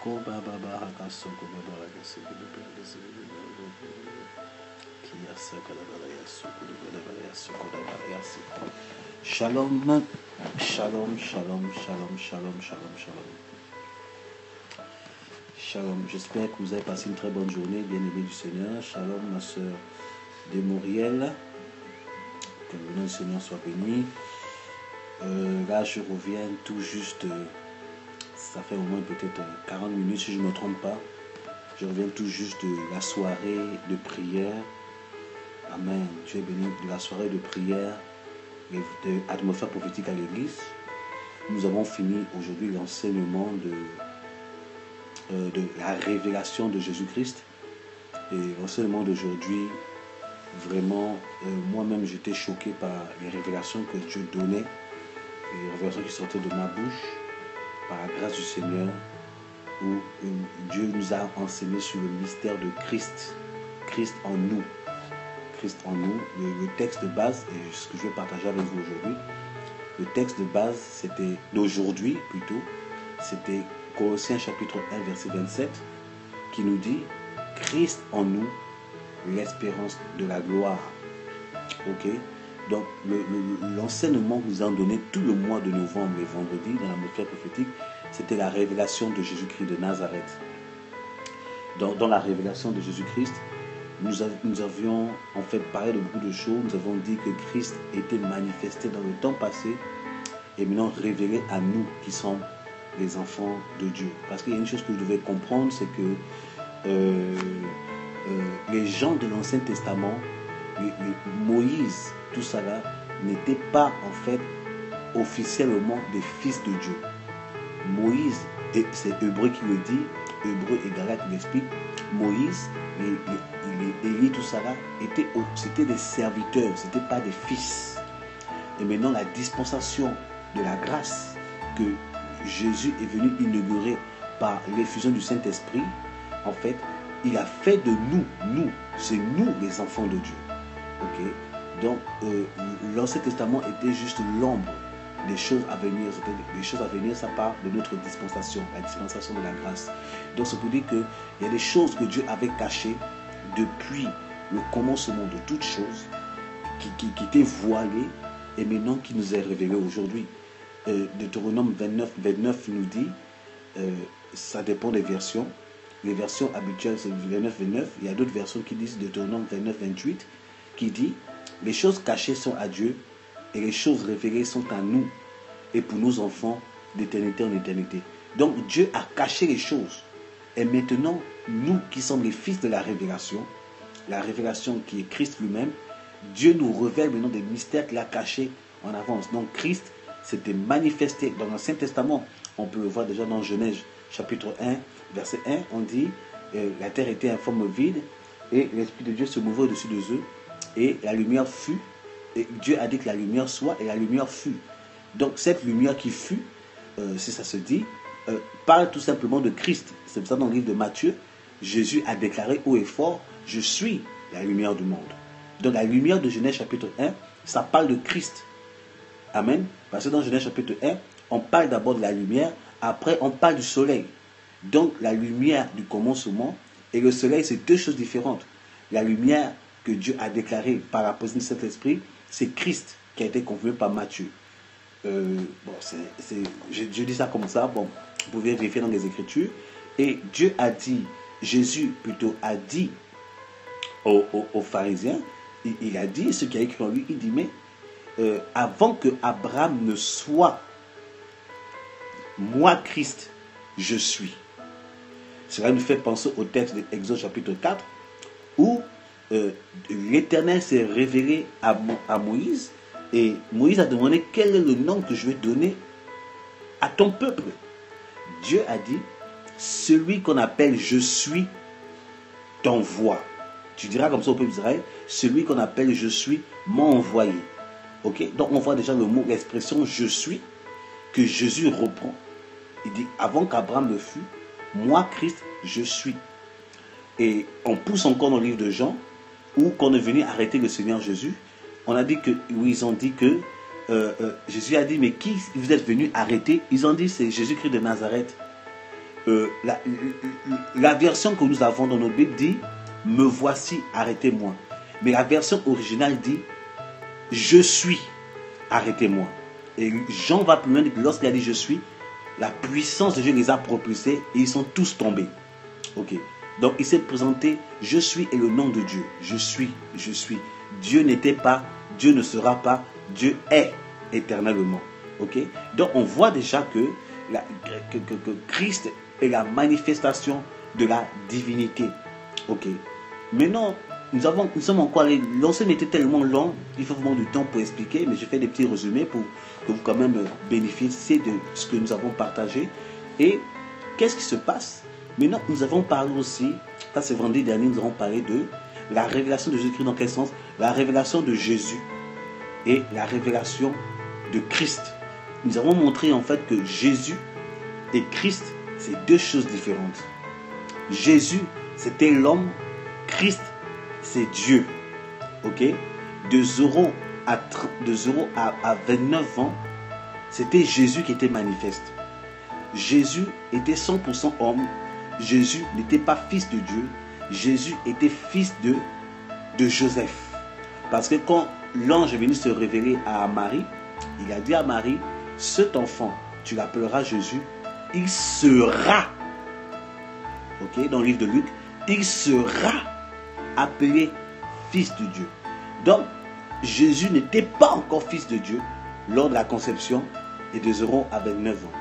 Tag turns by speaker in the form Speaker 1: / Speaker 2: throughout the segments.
Speaker 1: Shalom, shalom, shalom, shalom, shalom, shalom, shalom. Shalom, j'espère que vous avez passé une très bonne journée, bien-aimés du Seigneur. Shalom, ma soeur Desmauriel. Que le nom du Seigneur soit béni. Là, je reviens tout juste, ça fait au moins peut-être 40 minutes si je ne me trompe pas. Je reviens tout juste de la soirée de prière. Amen. Dieu est béni de la soirée de prière et de l'atmosphère prophétique à l'église. Nous avons fini aujourd'hui l'enseignement de la révélation de Jésus-Christ. Et l'enseignement d'aujourd'hui, vraiment, moi-même j'étais choqué par les révélations que Dieu donnait, les révélations qui sortaient de ma bouche, par la grâce du Seigneur, où Dieu nous a enseigné sur le mystère de Christ, Christ en nous. Christ en nous. Le texte de base, et ce que je vais partager avec vous aujourd'hui, le texte de base, c'était d'aujourd'hui plutôt, c'était Colossiens chapitre 1, verset 27, qui nous dit « Christ en nous, l'espérance de la gloire ». Ok. Donc, l'enseignement que nous avons donné tout le mois de novembre et vendredi dans l'atmosphère prophétique, c'était la révélation de Jésus-Christ de Nazareth. Dans la révélation de Jésus-Christ, nous avions en fait parlé de beaucoup de choses. Nous avons dit que Christ était manifesté dans le temps passé et maintenant révélé à nous qui sommes les enfants de Dieu. Parce qu'il y a une chose que vous devez comprendre, c'est que les gens de l'Ancien Testament, Moïse, tout ça là, n'étaient pas en fait officiellement des fils de Dieu. Moïse, et c'est Hébreu qui le dit, Hébreu et Galate qui l'explique, Moïse, Élie, tout ça là, c'était des serviteurs, ce n'étaient pas des fils. Et maintenant la dispensation de la grâce que Jésus est venu inaugurer par l'effusion du Saint-Esprit, en fait, il a fait de nous, c'est nous les enfants de Dieu. Ok. Donc, l'Ancien Testament était juste l'ombre des choses à venir. Les choses à venir, ça part de notre dispensation, la dispensation de la grâce. Donc, c'est pour dire qu'il y a des choses que Dieu avait cachées depuis le commencement de toutes choses, qui étaient voilées et maintenant qui nous est révélées aujourd'hui. Deutéronome 29 nous dit, ça dépend des versions. Les versions habituelles, c'est 29. Il y a d'autres versions qui disent Deutéronome 29-28, qui dit les choses cachées sont à Dieu et les choses révélées sont à nous et pour nos enfants d'éternité en éternité. Donc Dieu a caché les choses. Et maintenant, nous qui sommes les fils de la révélation qui est Christ lui-même, Dieu nous révèle maintenant des mystères qu'il a cachés en avance. Donc Christ s'était manifesté dans l'Ancien Testament. On peut le voir déjà dans Genèse chapitre 1, verset 1. On dit la terre était en forme vide et l'Esprit de Dieu se mouvait au-dessus des œufs. Et la lumière fut, et Dieu a dit que la lumière soit, et la lumière fut. Donc cette lumière qui fut, si ça se dit, parle tout simplement de Christ. C'est pour ça dans le livre de Matthieu, Jésus a déclaré haut et fort, je suis la lumière du monde. Donc la lumière de Genèse chapitre 1, ça parle de Christ. Amen. Parce que dans Genèse chapitre 1, on parle d'abord de la lumière, après on parle du soleil. Donc la lumière du commencement et le soleil, c'est deux choses différentes. La lumière que Dieu a déclaré par la présence de cet esprit, c'est Christ qui a été confirmé par Matthieu. Je dis ça comme ça, bon, vous pouvez vérifier dans les Écritures. Et Dieu a dit, Jésus plutôt a dit aux pharisiens, il a dit, ce qui a écrit en lui, il dit, mais avant que Abraham ne soit, moi Christ, je suis. Cela nous fait penser au texte de Exode chapitre 4, où l'Éternel s'est révélé à Moïse et Moïse a demandé quel est le nom que je vais donner à ton peuple. Dieu a dit, celui qu'on appelle je suis t'envoie. Tu diras comme ça au peuple d'Israël, celui qu'on appelle je suis m'a envoyé. Ok, donc on voit déjà le mot, l'expression je suis que Jésus reprend. Il dit avant qu'Abraham le fût, moi Christ je suis. Et on pousse encore dans le livre de Jean, où qu'on est venu arrêter le Seigneur Jésus, on a dit que, où ils ont dit que Jésus a dit, mais qui vous êtes venu arrêter? Ils ont dit, c'est Jésus-Christ de Nazareth. la version que nous avons dans notre Bible dit « Me voici, arrêtez-moi ». Mais la version originale dit « Je suis, arrêtez-moi ». Et Jean va plus loin, lorsqu'il a dit « Je suis », la puissance de Dieu les a propulsés et ils sont tous tombés. Ok. Donc il s'est présenté « Je suis » et le nom de Dieu. Je suis, je suis. Dieu n'était pas, Dieu ne sera pas, Dieu est éternellement. Ok. Donc on voit déjà que Christ est la manifestation de la divinité. Ok. Maintenant, nous sommes encore allés. L'enseignement était tellement long, il faut vraiment du temps pour expliquer, mais je fais des petits résumés pour que vous quand même bénéficiez de ce que nous avons partagé. Et qu'est-ce qui se passe? Maintenant, nous avons parlé aussi, ça c'est vendredi dernier, nous avons parlé de la révélation de Jésus-Christ. Dans quel sens? La révélation de Jésus et la révélation de Christ. Nous avons montré en fait que Jésus et Christ, c'est deux choses différentes. Jésus, c'était l'homme. Christ, c'est Dieu. Ok? De 0 à 29 ans, c'était Jésus qui était manifeste. Jésus était 100% homme. Jésus n'était pas fils de Dieu. Jésus était fils de Joseph. Parce que quand l'ange est venu se révéler à Marie, il a dit à Marie, cet enfant, tu l'appelleras Jésus, il sera, ok, dans le livre de Luc, il sera appelé fils de Dieu. Donc, Jésus n'était pas encore fils de Dieu lors de la conception et de 0 à 29 ans.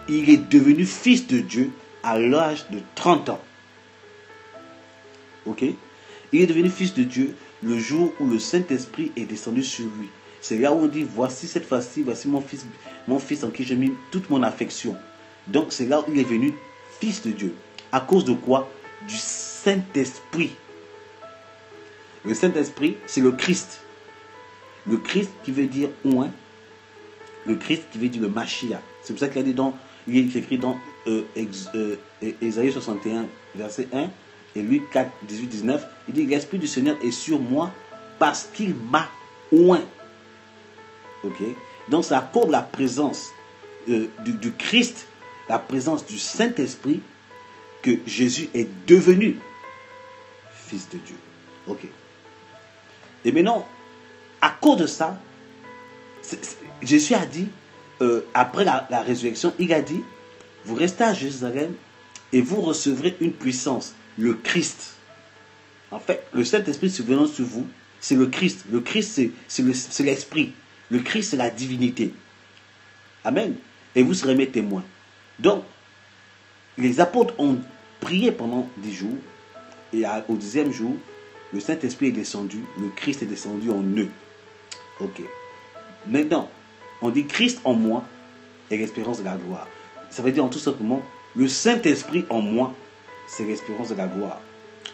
Speaker 1: Il est devenu fils de Dieu à l'âge de 30 ans. Ok? Il est devenu fils de Dieu le jour où le Saint-Esprit est descendu sur lui. C'est là où on dit, voici cette fois-ci, voici mon fils en qui j'ai mis toute mon affection. Donc c'est là où il est venu fils de Dieu. À cause de quoi? Du Saint-Esprit. Le Saint-Esprit, c'est le Christ. Le Christ qui veut dire oint. Le Christ qui veut dire le Mashiach. C'est pour ça qu'il a dit il est écrit dans Ésaïe 61, verset 1, et Luc 4, 18, 19. Il dit, l'Esprit du Seigneur est sur moi parce qu'il m'a oint. Ok? Donc c'est à cause de la présence du Christ, la présence du Saint-Esprit, que Jésus est devenu fils de Dieu. Ok. Et maintenant, à cause de ça, Jésus a dit, après la résurrection, il a dit, vous restez à Jérusalem et vous recevrez une puissance, le Christ. En fait, le Saint-Esprit survenant sur vous, c'est le Christ. Le Christ, c'est l'Esprit. Le Christ, c'est la divinité. Amen. Et vous serez mes témoins. Donc, les apôtres ont prié pendant 10 jours. Et au 10e jour, le Saint-Esprit est descendu. Le Christ est descendu en eux. Ok. Maintenant, on dit Christ en moi est l'espérance de la gloire. Ça veut dire en tout simplement, le Saint-Esprit en moi, c'est l'espérance de la gloire.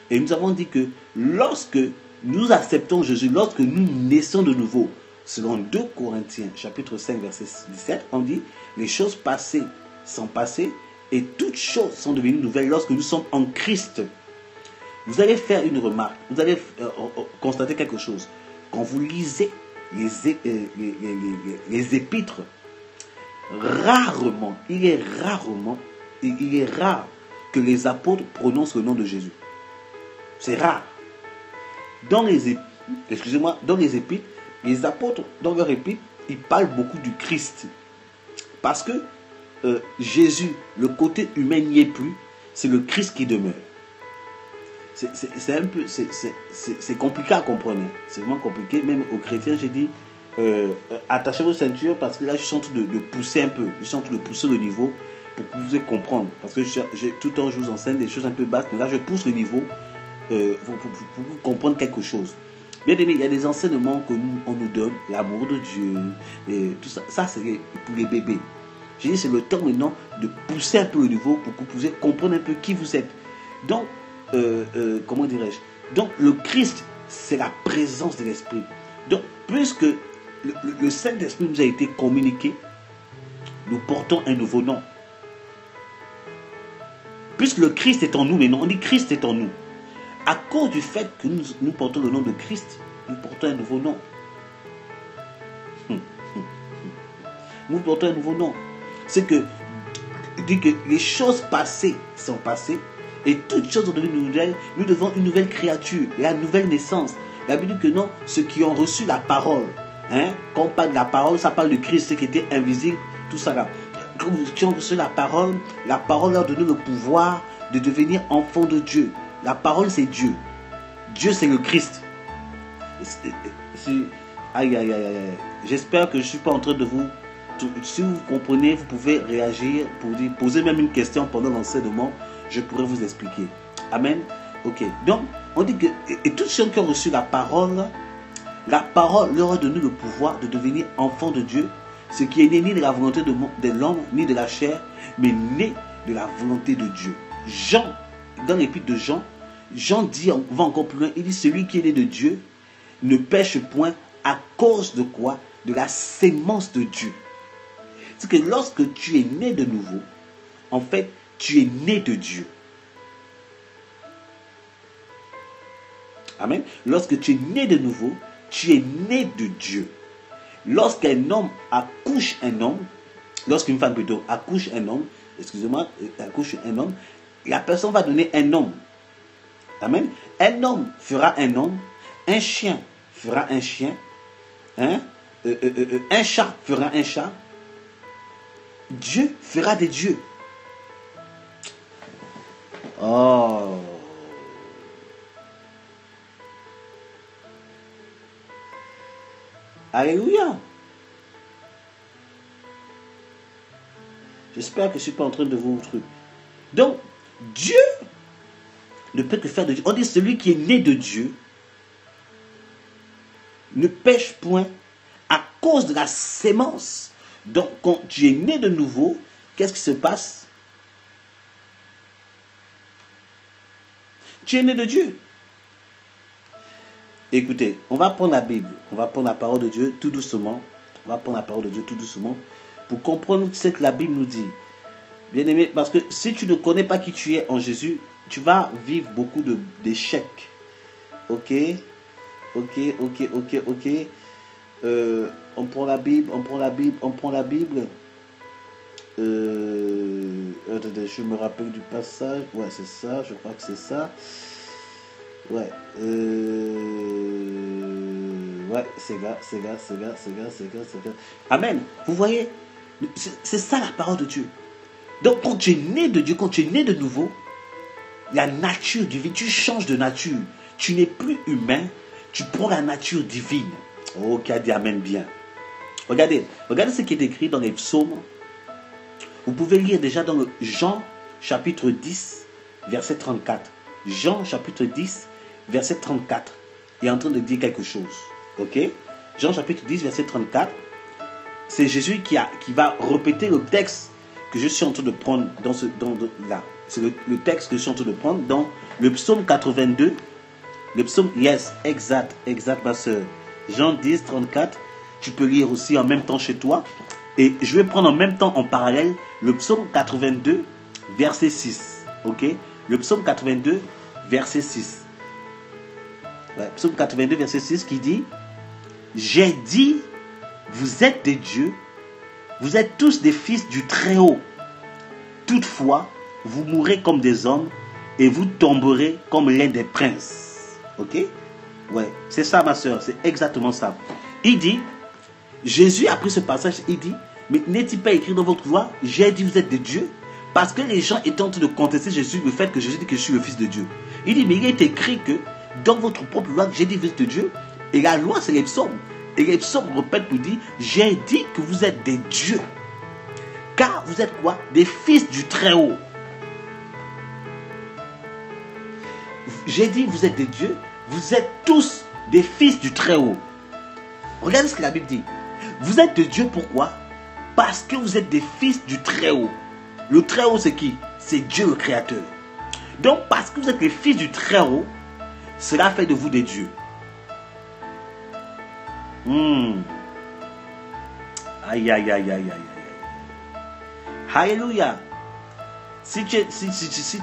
Speaker 1: Et nous avons dit que lorsque nous acceptons Jésus, lorsque nous naissons de nouveau, selon 2 Corinthiens, chapitre 5, verset 17, on dit, les choses passées sont passées et toutes choses sont devenues nouvelles lorsque nous sommes en Christ. Vous allez faire une remarque, vous allez constater quelque chose. Quand vous lisez les épîtres, rarement, il est rare que les apôtres prononcent le nom de Jésus. C'est rare. Dans les épîtres, les apôtres, dans leur épître, ils parlent beaucoup du Christ. Parce que Jésus, le côté humain n'y est plus, c'est le Christ qui demeure. C'est compliqué à comprendre. C'est vraiment compliqué. Même aux chrétiens, j'ai dit, attachez vos ceintures parce que là, je suis en train de pousser un peu. Je suis en train de pousser le niveau pour que vous puissiez comprendre. Parce que tout le temps, je vous enseigne des choses un peu basses. Mais là, je pousse le niveau pour comprendre quelque chose. Bien aimé, il y a des enseignements qu'on nous donne, l'amour de Dieu, et tout ça. Ça, c'est pour les bébés. J'ai dit, c'est le temps maintenant de pousser un peu le niveau pour que vous puissiez comprendre un peu qui vous êtes. Donc, comment dirais-je? Donc, le Christ, c'est la présence de l'Esprit. Donc, puisque le Saint-Esprit nous a été communiqué, nous portons un nouveau nom. Puisque le Christ est en nous, maintenant, on dit Christ est en nous. À cause du fait que nous portons le nom de Christ, nous portons un nouveau nom. Nous portons un nouveau nom. C'est que Il dit que les choses passées sont passées et toutes choses sont devenues nouvelles. Nous devons une nouvelle créature, la nouvelle naissance. La Bible dit que non, ceux qui ont reçu la parole, quand on parle de la parole, ça parle de Christ, ce qui était invisible, tout ça là. Qui ont reçu la parole leur donne le pouvoir de devenir enfant de Dieu. La parole, c'est Dieu. Dieu, c'est le Christ. Aïe, aïe, aïe, aïe. J'espère que je ne suis pas en train de vous... Si vous comprenez, vous pouvez réagir, poser même une question pendant l'enseignement. Je pourrais vous expliquer. Amen. Ok. Donc, on dit que... Et tous ceux qui ont reçu la parole leur a donné le pouvoir de devenir enfant de Dieu. Ce qui est né ni de la volonté de l'homme, ni de la chair, mais né de la volonté de Dieu. Jean, dans l'épître de Jean, Jean dit, on va encore plus loin, il dit, celui qui est né de Dieu ne pêche point à cause de quoi? De la sémence de Dieu. C'est que lorsque tu es né de nouveau, en fait, tu es né de Dieu. Amen. Lorsque tu es né de nouveau, tu es né de Dieu. Lorsqu'un homme accouche un homme, lorsqu'une femme plutôt accouche un homme, accouche un homme, la personne va donner un homme. Amen. Un homme fera un homme, un chien fera un chien, un chat fera un chat, Dieu fera des dieux. Oh. Alléluia. J'espère que je ne suis pas en train de vous truc. Donc, Dieu ne peut que faire de Dieu. On dit celui qui est né de Dieu ne pêche point à cause de la sémence. Donc, quand tu es né de nouveau, qu'est-ce qui se passe? Tu es né de Dieu. Écoutez, on va prendre la Bible, on va prendre la parole de Dieu tout doucement. On va prendre la parole de Dieu tout doucement pour comprendre ce que la Bible nous dit. Bien aimé, parce que si tu ne connais pas qui tu es en Jésus, tu vas vivre beaucoup d'échecs. Ok. On prend la Bible, Attendez, je me rappelle du passage. Ouais, c'est ça, je crois que c'est ça. Ouais, c'est là. Amen. Vous voyez, c'est ça la parole de Dieu. Donc, quand tu es né de Dieu, quand tu es né de nouveau, la nature divine, tu changes de nature. Tu n'es plus humain, tu prends la nature divine. Oh, qui a dit amen bien. Regardez ce qui est écrit dans les psaumes. Vous pouvez lire déjà dans le Jean chapitre 10, verset 34. Jean chapitre 10, verset 34. Il est en train de dire quelque chose. Ok? Jean chapitre 10, verset 34. C'est Jésus qui va répéter le texte que je suis en train de prendre là. C'est le texte que je suis en train de prendre dans le psaume 82. Le psaume, yes, exact ma soeur. Jean 10, 34. Tu peux lire aussi en même temps chez toi. Et je vais prendre en même temps, en parallèle, le psaume 82, verset 6. Ok? Le psaume 82, verset 6. Ouais, psaume 82, verset 6 qui dit: j'ai dit, vous êtes des dieux, vous êtes tous des fils du Très-Haut. Toutefois, vous mourrez comme des hommes et vous tomberez comme l'un des princes. Ok? Ouais, c'est ça ma soeur, c'est exactement ça. Il dit, Jésus a pris ce passage, il dit, mais n'est-il pas écrit dans votre loi, j'ai dit vous êtes des dieux? Parce que les gens étaient en train de contester Jésus, le fait que Jésus dit que je suis le fils de Dieu. Il dit, mais il est écrit que dans votre propre loi, j'ai dit vous êtes des dieux. Et la loi, c'est les psaumes. Et les psaumes répètent pour dire, j'ai dit que vous êtes des dieux. Car vous êtes quoi? Des fils du Très-Haut. J'ai dit vous êtes des dieux. Vous êtes tous des fils du Très-Haut. Regardez ce que la Bible dit. Vous êtes de Dieu, pourquoi? Parce que vous êtes des fils du Très-Haut. Le Très-Haut, c'est qui? C'est Dieu le Créateur. Donc, parce que vous êtes les fils du Très-Haut, cela fait de vous des dieux. Aïe, aïe, aïe, aïe, aïe, aïe. Alléluia. Si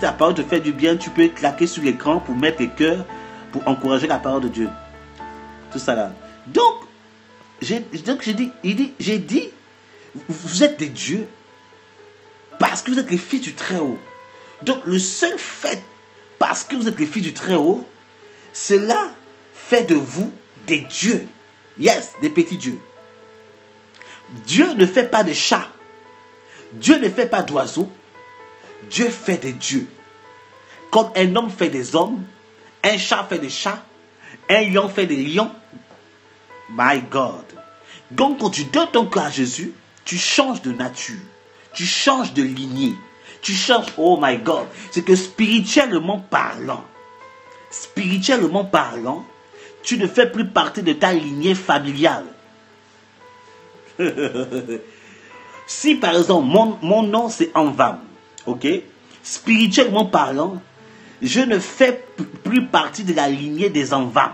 Speaker 1: ta parole te fait du bien, tu peux claquer sur l'écran pour mettre les cœurs, pour encourager la parole de Dieu. Tout ça là. Donc, j'ai dit, vous êtes des dieux. parce que vous êtes les fils du Très-Haut. Donc le seul fait, parce que vous êtes les fils du Très-Haut, cela fait de vous des dieux. Yes, des petits dieux. Dieu ne fait pas de chats. Dieu ne fait pas d'oiseaux. Dieu fait des dieux. Comme un homme fait des hommes, un chat fait des chats, un lion fait des lions. My God. Donc quand tu donnes ton cœur à Jésus, tu changes de nature. Tu changes de lignée. Tu changes, oh my God. C'est que spirituellement parlant, tu ne fais plus partie de ta lignée familiale. Si par exemple, mon nom c'est Envam, ok? Spirituellement parlant, je ne fais plus partie de la lignée des Envam,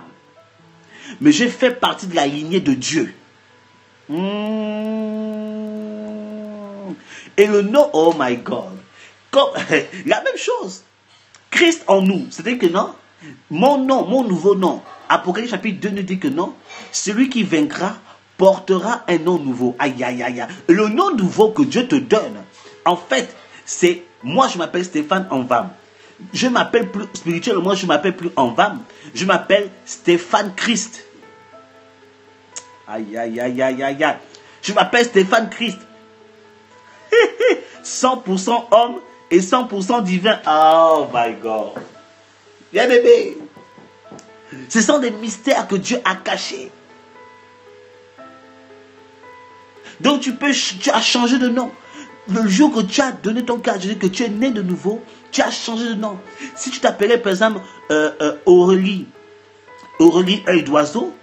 Speaker 1: mais je fais partie de la lignée de Dieu. Et le nom, oh my God, comme, la même chose. Christ en nous, c'est-à-dire que non, mon nom, mon nouveau nom, Apocalypse chapitre 2 nous dit que non, celui qui vaincra portera un nom nouveau. Aïe, aïe, aïe, aïe. Le nom nouveau que Dieu te donne, en fait, c'est, moi je m'appelle Stéphane Envam. Je m'appelle plus, spirituellement, je m'appelle plus Envam. Je m'appelle Stéphane Christ. Aïe, aïe, aïe, aïe, aïe, aïe. Je m'appelle Stéphane Christ. 100% homme et 100% divin. Oh my God. Bien bébé. Ce sont des mystères que Dieu a cachés. Donc tu as changé de nom. Le jour que tu as donné ton cœur, que tu es né de nouveau, tu as changé de nom. Si tu t'appelais par exemple Aurélie œil d'oiseau,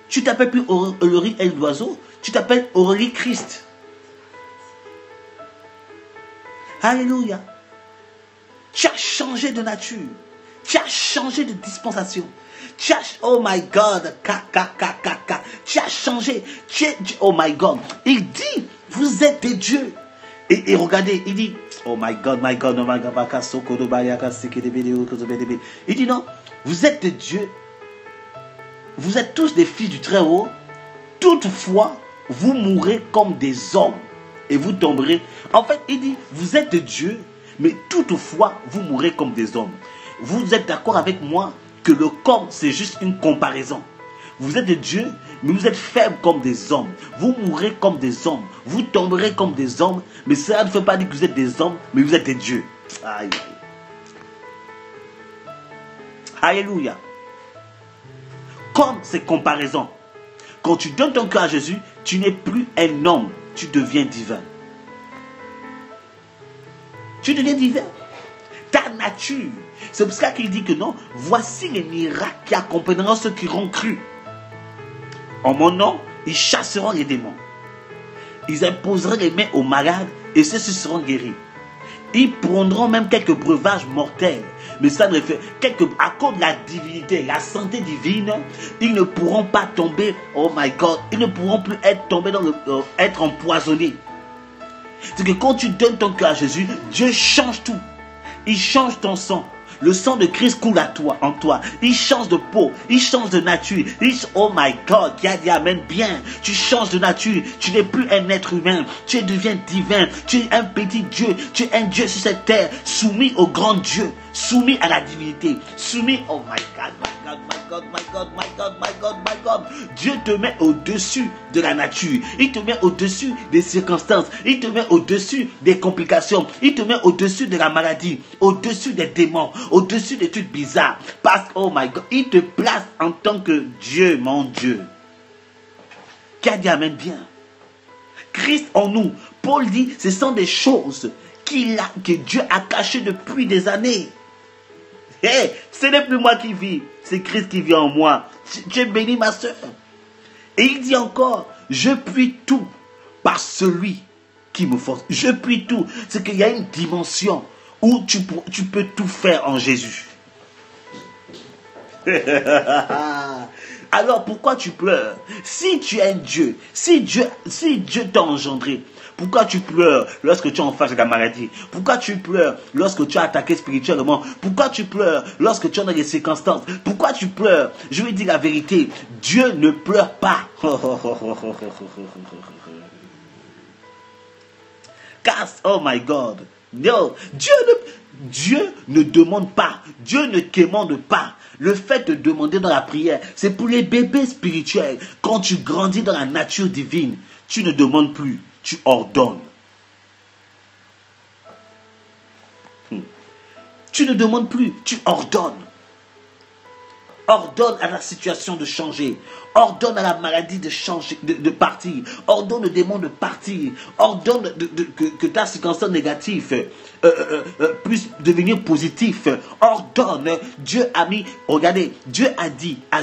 Speaker 1: tu t'appelles plus Aurélie œil d'oiseau, tu t'appelles Aurélie Christ. Alléluia. Tu as changé de nature. Tu as changé de dispensation. Tu as, oh my God, tu as changé. Oh my God. Il dit, vous êtes des dieux. Et regardez, il dit, oh my God, my God, oh my God, il dit non, vous êtes des dieux. Vous êtes tous des fils du Très-Haut. Toutefois, vous mourrez comme des hommes. Et vous tomberez. En fait, il dit, vous êtes de Dieu, mais toutefois, vous mourrez comme des hommes. Vous êtes d'accord avec moi que le corps, c'est juste une comparaison. Vous êtes de Dieu, mais vous êtes faibles comme des hommes. Vous mourrez comme des hommes. Vous tomberez comme des hommes. Mais cela ne fait pas dire que vous êtes des hommes, mais vous êtes des dieux. Aïe. Alléluia. Comme ces comparaisons. Quand tu donnes ton cœur à Jésus, tu n'es plus un homme. Tu deviens divin. Tu deviens divin. Ta nature. C'est pour ça qu'il dit que non. Voici les miracles qui accompagneront ceux qui auront cru. En mon nom, ils chasseront les démons. Ils imposeront les mains aux malades et ceux-ci seront guéris. Ils prendront même quelques breuvages mortels. Mais ça ne fait à cause de la divinité, la santé divine, ils ne pourront pas tomber, oh my God, ils ne pourront plus être tombés dans être empoisonnés. C'est que quand tu donnes ton cœur à Jésus, Dieu change tout. Il change ton sang. Le sang de Christ coule en toi. Il change de peau. Il change de nature. Oh my God, qui a dit amen bien. Tu changes de nature. Tu n'es plus un être humain. Tu deviens divin. Tu es un petit Dieu. Tu es un Dieu sur cette terre. Soumis au grand Dieu. Soumis à la divinité. Soumis, oh my God, my God, my God, my God, my God, my God, my God. Dieu te met au-dessus de la nature. Il te met au-dessus des circonstances. Il te met au-dessus des complications. Il te met au-dessus de la maladie. Au-dessus des démons. Au-dessus des trucs bizarres. Parce que, oh my God, il te place en tant que Dieu, mon Dieu. Qui a dit amen bien. Christ en nous. Paul dit, ce sont des choses que Dieu a cachées depuis des années. Hey, ce n'est plus moi qui vis, c'est Christ qui vit en moi. Tu es béni, ma soeur. Et il dit encore, je puis tout par celui qui me force. Je puis tout. C'est qu'il y a une dimension où tu peux tout faire en Jésus. Alors pourquoi tu pleures? Si tu es un Dieu, si Dieu t'a engendré, pourquoi tu pleures lorsque tu es en face de la maladie? Pourquoi tu pleures lorsque tu es attaqué spirituellement? Pourquoi tu pleures lorsque tu es dans des circonstances? Pourquoi tu pleures? Je vais dire la vérité, Dieu ne pleure pas. Car, oh my God, Non, Dieu ne demande pas. Dieu ne quémande pas. Le fait de demander dans la prière, c'est pour les bébés spirituels. Quand tu grandis dans la nature divine, tu ne demandes plus, tu ordonnes. Tu ne demandes plus, tu ordonnes. Ordonne à la situation de changer. Ordonne à la maladie de changer, de partir. Ordonne au démon de partir. Ordonne que ta circonstance négative puisse devenir positif. Ordonne. Dieu a mis, regardez, Dieu a dit à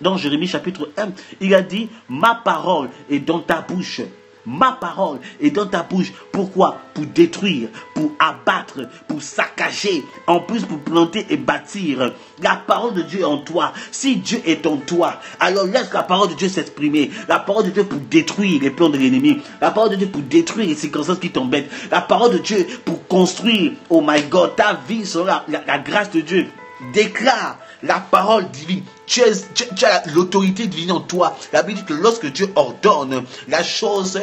Speaker 1: dans Jérémie chapitre 1, il a dit, ma parole est dans ta bouche. Ma parole est dans ta bouche. Pourquoi? Pour détruire, pour abattre, pour saccager, en plus pour planter et bâtir. La parole de Dieu est en toi. Si Dieu est en toi, alors laisse la parole de Dieu s'exprimer. La parole de Dieu pour détruire les plans de l'ennemi. La parole de Dieu pour détruire les circonstances qui t'embêtent. La parole de Dieu pour construire, oh my God, ta vie selon la grâce de Dieu. Déclare la parole divine. Tu as l'autorité divine en toi. La Bible dit que lorsque Dieu ordonne, la chose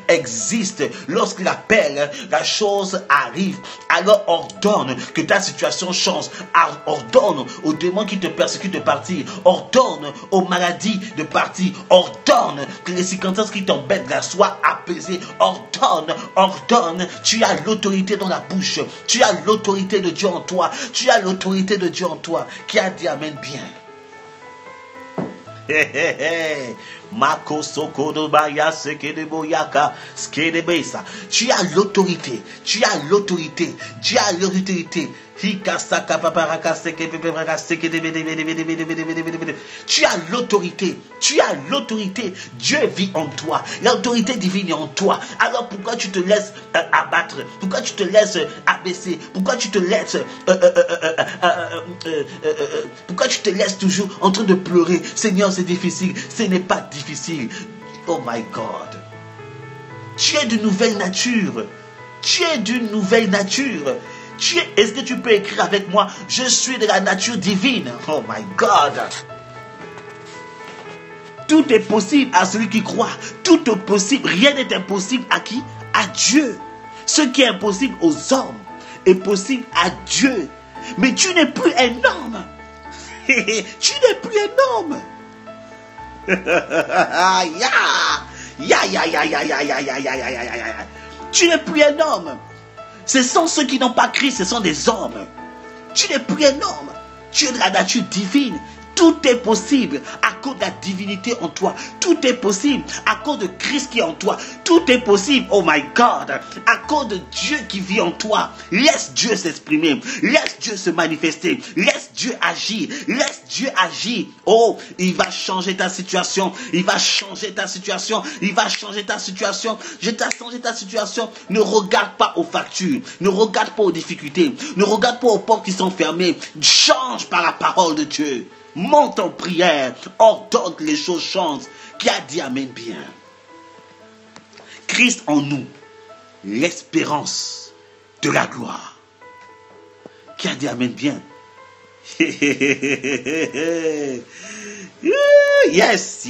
Speaker 1: existe. Lorsqu'il appelle, la chose arrive. Alors ordonne que ta situation change. Ordonne aux démons qui te persécutent de partir. Ordonne aux maladies de partir. Ordonne que les circonstances qui t'embêtent soient apaisées. Ordonne. Tu as l'autorité dans la bouche. Tu as l'autorité de Dieu en toi. Tu as l'autorité de Dieu en toi. Qui a dit amen bien. Tu as l'autorité. Tu as l'autorité. Tu as l'autorité. Tu as l'autorité. Tu as l'autorité. Dieu vit en toi. L'autorité divine est en toi. Alors pourquoi tu te laisses abattre? Pourquoi tu te laisses abaisser? Pourquoi tu te laisses pourquoi tu te laisses toujours en train de pleurer? Seigneur, c'est difficile. Ce n'est pas difficile. Oh my God. Tu es d'une nouvelle nature. Tu es d'une nouvelle nature. Est-ce que tu peux écrire avec moi? Je suis de la nature divine. Oh my God. Tout est possible à celui qui croit. Tout est possible. Rien n'est impossible à qui? À Dieu. Ce qui est impossible aux hommes est possible à Dieu. Mais tu n'es plus un homme. Tu n'es plus un homme. Tu n'es plus un homme. Ce sont ceux qui n'ont pas Christ, ce sont des hommes. Tu n'es plus un homme. Tu es de la nature divine. Tout est possible à cause de la divinité en toi. Tout est possible à cause de Christ qui est en toi. Tout est possible, oh my God, à cause de Dieu qui vit en toi. Laisse Dieu s'exprimer. Laisse Dieu se manifester. Laisse Dieu agir. Laisse Dieu agir. Oh, il va changer ta situation. Il va changer ta situation. Il va changer ta situation. Je t'ai changé ta situation. Ne regarde pas aux factures. Ne regarde pas aux difficultés. Ne regarde pas aux portes qui sont fermées. Change par la parole de Dieu. Monte en prière, ordonne que les choses changent. Qui a dit amen bien? Christ en nous, l'espérance de la gloire. Qui a dit amen bien? Yes.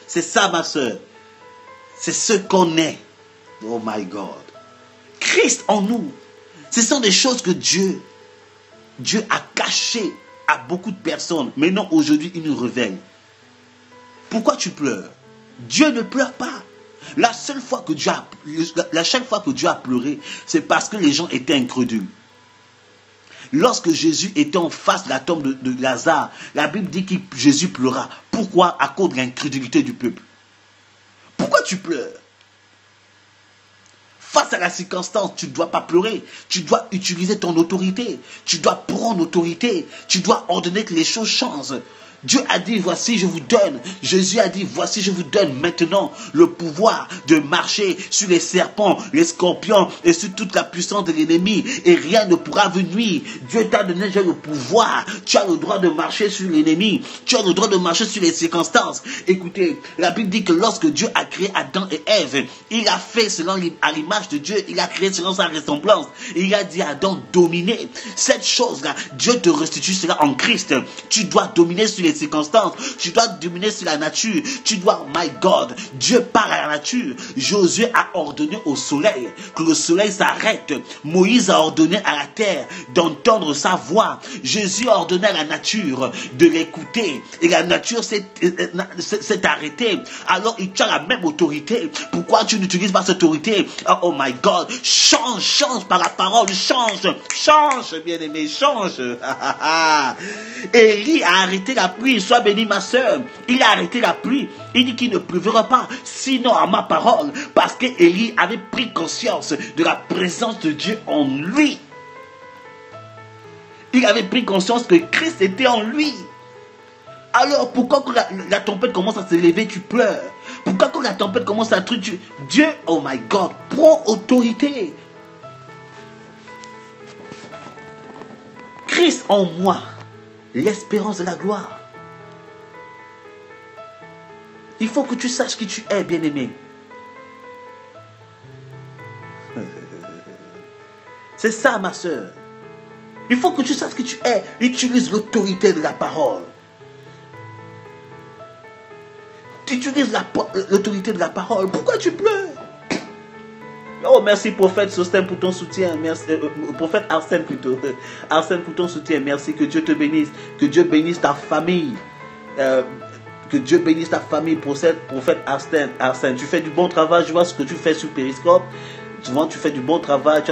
Speaker 1: C'est ça, ma soeur. C'est ce qu'on est. Oh my God. Christ en nous. Ce sont des choses que Dieu a cachées à beaucoup de personnes. Maintenant, aujourd'hui, il nous révèle. Pourquoi tu pleures? Dieu ne pleure pas. La seule fois que Dieu a pleuré, c'est parce que les gens étaient incrédules. Lorsque Jésus était en face de la tombe de Lazare, la Bible dit que Jésus pleura. Pourquoi? À cause de l'incrédulité du peuple. Pourquoi tu pleures? Face à la circonstance, tu ne dois pas pleurer. Tu dois utiliser ton autorité. Tu dois prendre l'autorité. Tu dois ordonner que les choses changent. Dieu a dit, voici je vous donne. Jésus a dit, voici je vous donne maintenant le pouvoir de marcher sur les serpents, les scorpions et sur toute la puissance de l'ennemi. Et rien ne pourra vous nuire. Dieu t'a donné le pouvoir. Tu as le droit de marcher sur l'ennemi. Tu as le droit de marcher sur les circonstances. Écoutez, la Bible dit que lorsque Dieu a créé Adam et Ève, il a fait à l'image de Dieu. Il a créé selon sa ressemblance. Il a dit à Adam, dominer. Cette chose-là, Dieu te restitue cela en Christ. Tu dois dominer sur les circonstances. Tu dois dominer sur la nature. Tu dois, my God, Dieu parle à la nature. Josué a ordonné au soleil que le soleil s'arrête. Moïse a ordonné à la terre d'entendre sa voix. Jésus a ordonné à la nature de l'écouter. Et la nature s'est arrêtée. Alors tu as la même autorité. Pourquoi tu n'utilises pas cette autorité? Oh my God, change par la parole, change, bien-aimé, change. Élie a arrêté la pluie, sois béni ma soeur. Il a arrêté la pluie. Il dit qu'il ne pleuvra pas, sinon à ma parole. Parce que Élie avait pris conscience de la présence de Dieu en lui. Il avait pris conscience que Christ était en lui. Alors pourquoi quand la tempête commence à se lever, tu pleures? Pourquoi quand la tempête commence à truc, Dieu, oh my God, prend autorité. Christ en moi, l'espérance de la gloire. Il faut que tu saches qui tu es, bien-aimé. C'est ça, ma soeur. Il faut que tu saches qui tu es. Utilise l'autorité de la parole. Tu utilises l'autorité de la parole. Pourquoi tu pleures? Oh, merci, prophète Sosthène, pour ton soutien. Merci, prophète Arsène plutôt. Arsène, pour ton soutien. Merci, que Dieu te bénisse. Que Dieu bénisse ta famille. Que Dieu bénisse ta famille, prophète Arsène. Tu fais du bon travail. Je vois ce que tu fais sur Périscope. Souvent, tu fais du bon travail.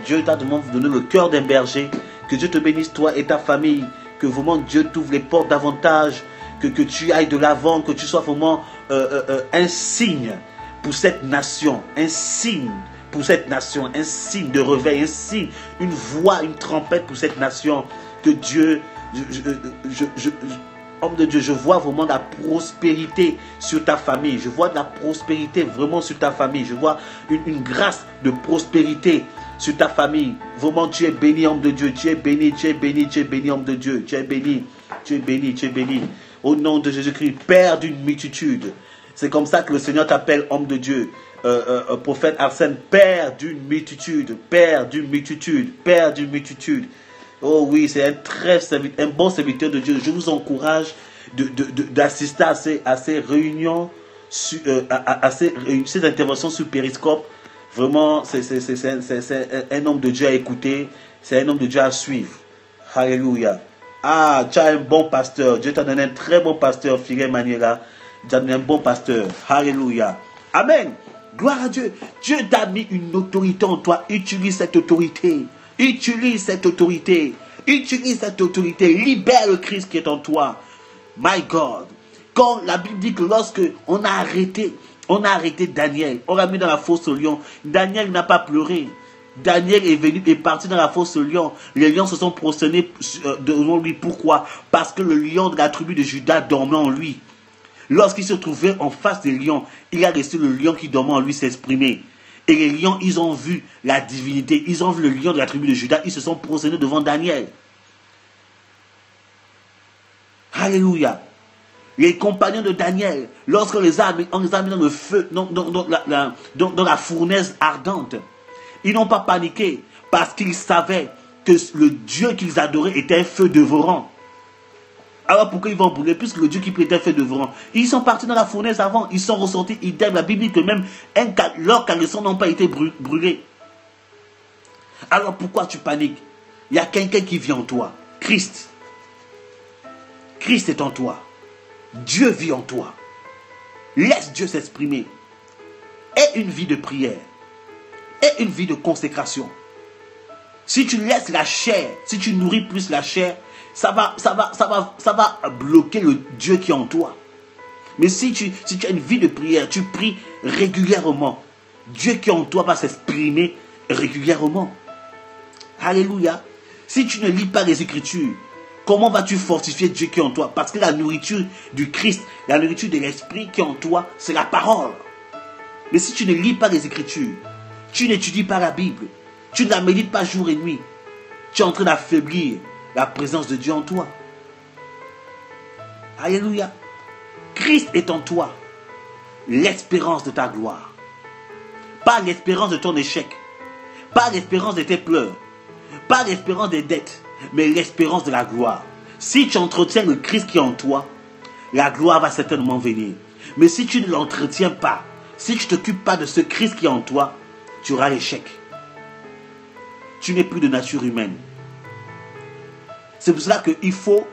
Speaker 1: Dieu t'a donné le cœur d'un berger. Que Dieu te bénisse, toi et ta famille. Que vraiment Dieu t'ouvre les portes davantage. Que tu ailles de l'avant. Que tu sois vraiment un signe pour cette nation. Un signe pour cette nation. Un signe de réveil. Un signe, une voix, une trompette pour cette nation. Que Dieu... Homme de Dieu, je vois vraiment la prospérité sur ta famille. Je vois de la prospérité vraiment sur ta famille. Je vois une grâce de prospérité sur ta famille. Vraiment, tu es béni, homme de Dieu. Tu es béni, tu es béni, tu es béni, homme de Dieu. Tu es béni, tu es béni, tu es béni. Au nom de Jésus-Christ, Père d'une multitude. C'est comme ça que le Seigneur t'appelle, homme de Dieu. Prophète Arsène, Père d'une multitude. Père d'une multitude. Père d'une multitude. Oh oui, c'est un bon serviteur de Dieu. Je vous encourage d'assister à ces réunions, à ces interventions sur Périscope. Vraiment, c'est un homme de Dieu à écouter. C'est un homme de Dieu à suivre. Alléluia. Ah, tu as un bon pasteur. Dieu t'a donné un très bon pasteur, Figé Maniela. Tu as donné un bon pasteur. Alléluia. Amen. Gloire à Dieu. Dieu t'a mis une autorité en toi. Utilise cette autorité. Utilise cette autorité. Utilise cette autorité. Libère le Christ qui est en toi. My God. Quand la Bible dit que lorsque on a arrêté Daniel, on l'a mis dans la fosse au lion. Daniel n'a pas pleuré. Daniel est parti dans la fosse au lion. Les lions se sont prosternés devant lui. Pourquoi? Parce que le lion de la tribu de Juda dormait en lui. Lorsqu'il se trouvait en face des lions, il a laissé le lion qui dormait en lui s'exprimer. Et les lions, ils ont vu la divinité. Ils ont vu le lion de la tribu de Juda. Ils se sont prosternés devant Daniel. Alléluia. Les compagnons de Daniel, lorsqu'on les a mis dans le feu, dans la fournaise ardente, ils n'ont pas paniqué parce qu'ils savaient que le Dieu qu'ils adoraient était un feu dévorant. Alors pourquoi ils vont brûler? Puisque le Dieu qui prêtait un feu dévorant. Ils sont partis dans la fournaise avant. Ils sont ressortis. Idem. La Bible dit que même leurs caleçons n'ont pas été brûlés. Alors pourquoi tu paniques? Il y a quelqu'un qui vit en toi. Christ. Christ est en toi. Dieu vit en toi. Laisse Dieu s'exprimer. Aie une vie de prière. Aie une vie de consécration. Si tu laisses la chair, si tu nourris plus la chair, ça va bloquer le Dieu qui est en toi. Mais si tu as une vie de prière, tu pries régulièrement, Dieu qui est en toi va s'exprimer régulièrement. Alléluia. Si tu ne lis pas les Écritures, comment vas-tu fortifier Dieu qui est en toi? Parce que la nourriture du Christ, la nourriture de l'Esprit qui est en toi, c'est la parole. Mais si tu ne lis pas les Écritures, tu n'étudies pas la Bible, tu ne la médites pas jour et nuit, tu es en train d'affaiblir la présence de Dieu en toi. Alléluia. Christ est en toi. L'espérance de ta gloire. Pas l'espérance de ton échec. Pas l'espérance de tes pleurs. Pas l'espérance des dettes. Mais l'espérance de la gloire. Si tu entretiens le Christ qui est en toi, la gloire va certainement venir. Mais si tu ne l'entretiens pas, si tu ne t'occupes pas de ce Christ qui est en toi, tu auras l'échec. Tu n'es plus de nature humaine. C'est pour cela qu'il faut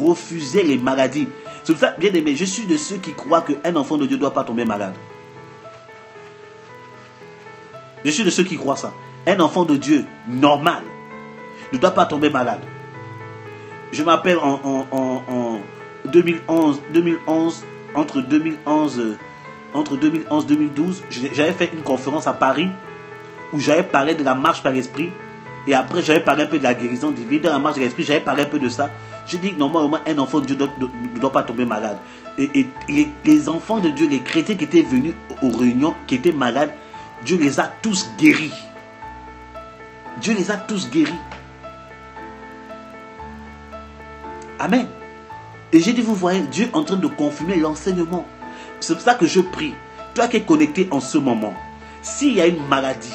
Speaker 1: refuser les maladies. C'est pour ça, bien aimé, je suis de ceux qui croient qu'un enfant de Dieu ne doit pas tomber malade. Je suis de ceux qui croient ça. Un enfant de Dieu normal ne doit pas tomber malade. Je m'appelle en 2011, entre 2011 et 2012, j'avais fait une conférence à Paris où j'avais parlé de la marche par l'esprit. Et après, j'avais parlé un peu de la guérison divine. Dans la marche de l'esprit, j'avais parlé un peu de ça. Je dis que normalement, un enfant de Dieu ne doit pas tomber malade. Et les enfants de Dieu, les chrétiens qui étaient venus aux réunions, qui étaient malades, Dieu les a tous guéris. Dieu les a tous guéris. Amen. Et j'ai dit, vous voyez, Dieu est en train de confirmer l'enseignement. C'est pour ça que je prie. Toi qui es connecté en ce moment, s'il y a une maladie,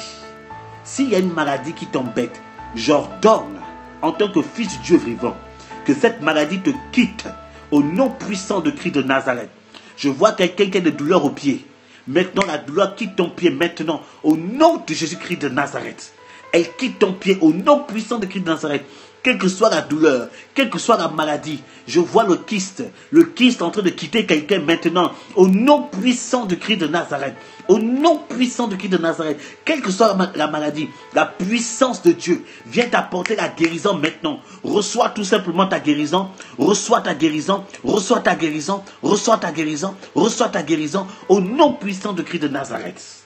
Speaker 1: qui t'embête, j'ordonne, en tant que fils du Dieu vivant, que cette maladie te quitte au nom puissant de Christ de Nazareth. Je vois quelqu'un qui a des douleurs au pied. Maintenant, la douleur quitte ton pied maintenant, au nom de Jésus-Christ de Nazareth. Elle quitte ton pied au nom puissant de Christ de Nazareth. Quelle que soit la douleur, quelle que soit la maladie, je vois le kyste en train de quitter quelqu'un maintenant, au nom puissant de Christ de Nazareth. Au nom puissant de Christ de Nazareth, quelle que soit la maladie, la puissance de Dieu vient t'apporter la guérison maintenant. Reçois tout simplement ta guérison, reçois ta guérison, reçois ta guérison, reçois ta guérison, reçois ta guérison, au nom puissant de Christ de Nazareth.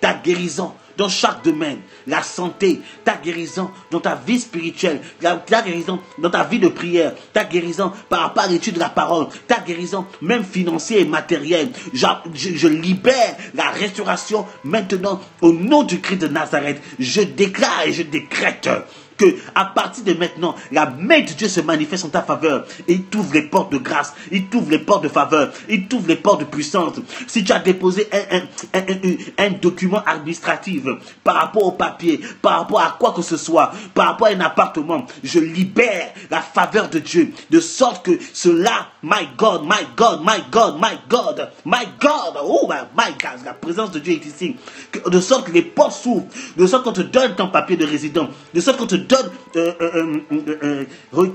Speaker 1: Ta guérison dans chaque domaine, la santé, ta guérison dans ta vie spirituelle, ta guérison dans ta vie de prière, ta guérison par rapport à l'étude de la parole, ta guérison même financière et matérielle. Je libère la restauration maintenant au nom du Christ de Nazareth. Je déclare et je décrète que à partir de maintenant, la main de Dieu se manifeste en ta faveur. Et il t'ouvre les portes de grâce, il t'ouvre les portes de faveur, il t'ouvre les portes de puissance. Si tu as déposé un document administratif par rapport au papier, par rapport à quoi que ce soit, par rapport à un appartement, je libère la faveur de Dieu, de sorte que cela, my God, my God, my God, my God, my God, oh my God, la présence de Dieu est ici, de sorte que les portes s'ouvrent, de sorte qu'on te donne ton papier de résident, de sorte qu'on te donne on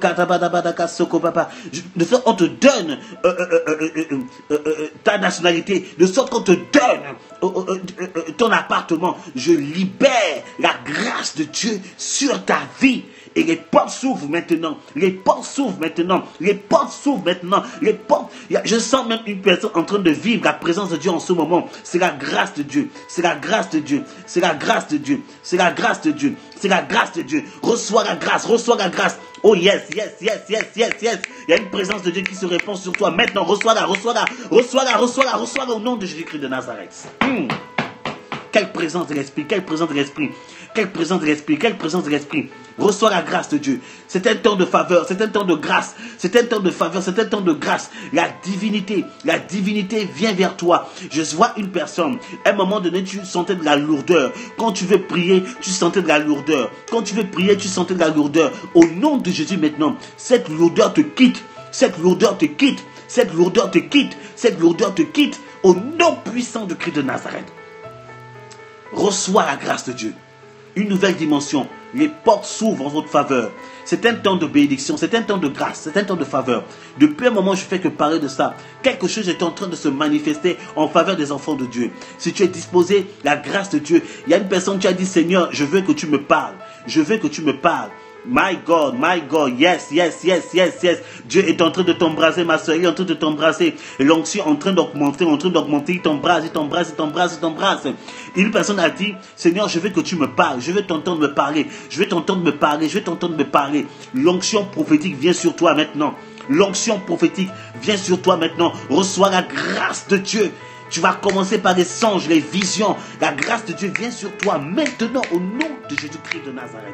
Speaker 1: te donne ta nationalité, de sorte qu'on te donne ton appartement. Je libère la grâce de Dieu sur ta vie. Et les portes s'ouvrent maintenant. Les portes s'ouvrent maintenant. Les portes s'ouvrent maintenant. Les portes. Je sens même une personne en train de vivre la présence de Dieu en ce moment. C'est la grâce de Dieu. C'est la grâce de Dieu. C'est la grâce de Dieu. C'est la grâce de Dieu. C'est la grâce de Dieu. Reçois la grâce. Reçois la grâce. Oh yes, yes, yes, yes, yes, yes. Il y a une présence de Dieu qui se répand sur toi. Maintenant, reçois-la, reçois-la, reçois-la, reçois-la, reçois-la au nom de Jésus-Christ de Nazareth. Quelle présence de l'Esprit, quelle présence de l'Esprit, quelle présence de l'Esprit, quelle présence de l'Esprit. Reçois la grâce de Dieu. C'est un temps de faveur, c'est un temps de grâce, c'est un temps de faveur, c'est un temps de grâce. La divinité vient vers toi. Je vois une personne, à un moment donné, tu sentais de la lourdeur. Quand tu veux prier, tu sentais de la lourdeur. Quand tu veux prier, tu sentais de la lourdeur. Au nom de Jésus maintenant, cette lourdeur te quitte, cette lourdeur te quitte, cette lourdeur te quitte, cette lourdeur te quitte. Au nom puissant de Christ de Nazareth. Reçois la grâce de Dieu. Une nouvelle dimension. Les portes s'ouvrent en votre faveur. C'est un temps de bénédiction, c'est un temps de grâce, c'est un temps de faveur. Depuis un moment, je fais que parler de ça. Quelque chose est en train de se manifester en faveur des enfants de Dieu. Si tu es disposé, la grâce de Dieu. Il y a une personne qui a dit, Seigneur, je veux que tu me parles. Je veux que tu me parles. My God, yes, yes, yes, yes, yes. Dieu est en train de t'embrasser, ma soeur, il est en train de t'embrasser. L'onction est en train d'augmenter, il t'embrasse, il t'embrasse, il t'embrasse, il t'embrasse. Une personne a dit, Seigneur, je veux que tu me parles, je veux t'entendre me parler, je veux t'entendre me parler, je veux t'entendre me parler. L'onction prophétique vient sur toi maintenant. L'onction prophétique vient sur toi maintenant. Reçois la grâce de Dieu. Tu vas commencer par les songes, les visions. La grâce de Dieu vient sur toi maintenant au nom de Jésus-Christ de Nazareth.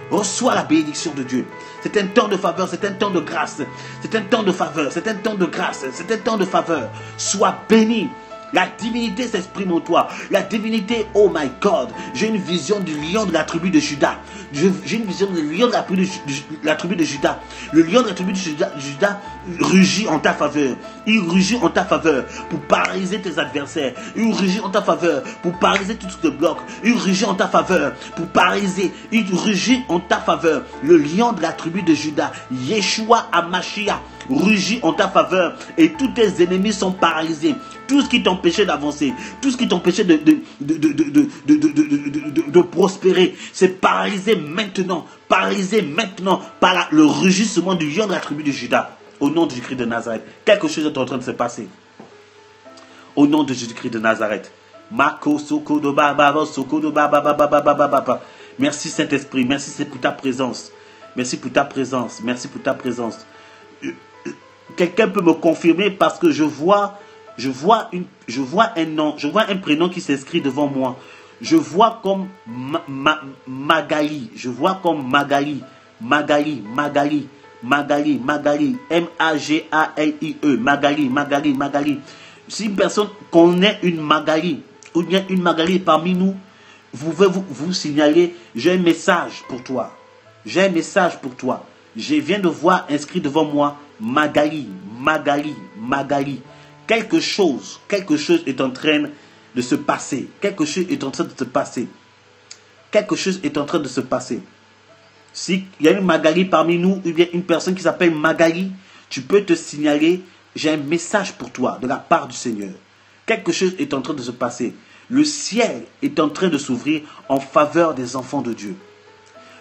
Speaker 1: Reçois la bénédiction de Dieu. C'est un temps de faveur, c'est un temps de grâce. C'est un temps de faveur, c'est un temps de grâce, c'est un temps de faveur. Sois béni, La divinité s'exprime en toi. La divinité, oh my God, j'ai une vision du lion de la tribu de Juda. J'ai une vision du lion de la tribu de Juda. Le lion de la tribu de Juda rugit en ta faveur. Il rugit en ta faveur pour paralyser tes adversaires. Il rugit en ta faveur pour paralyser tout ce qui te bloque. Il rugit en ta faveur pour paralyser. Il rugit en ta faveur. Le lion de la tribu de Juda, Yeshua HaMashiach, rugit en ta faveur et tous tes ennemis sont paralysés. Tout ce qui t'empêchait d'avancer, tout ce qui t'empêchait de prospérer, c'est paralysé maintenant par le rugissement du lion de la tribu de Juda. Au nom de Jésus-Christ de Nazareth, quelque chose est en train de se passer. Au nom de Jésus-Christ de Nazareth. Merci Saint-Esprit, merci pour ta présence. Merci pour ta présence, merci pour ta présence. Quelqu'un peut me confirmer parce que je vois un nom, je vois un prénom qui s'inscrit devant moi. Je vois comme Magali, je vois comme Magali, Magali, Magali. Si une personne connaît une Magali, ou bien une Magali parmi nous, vous pouvez vous signaler, j'ai un message pour toi. J'ai un message pour toi. Je viens de voir inscrit devant moi Magali. Quelque chose est en train de se passer. Quelque chose est en train de se passer. Quelque chose est en train de se passer. S'il y a une Magali parmi nous, ou bien une personne qui s'appelle Magali, tu peux te signaler, j'ai un message pour toi de la part du Seigneur. Quelque chose est en train de se passer. Le ciel est en train de s'ouvrir en faveur des enfants de Dieu.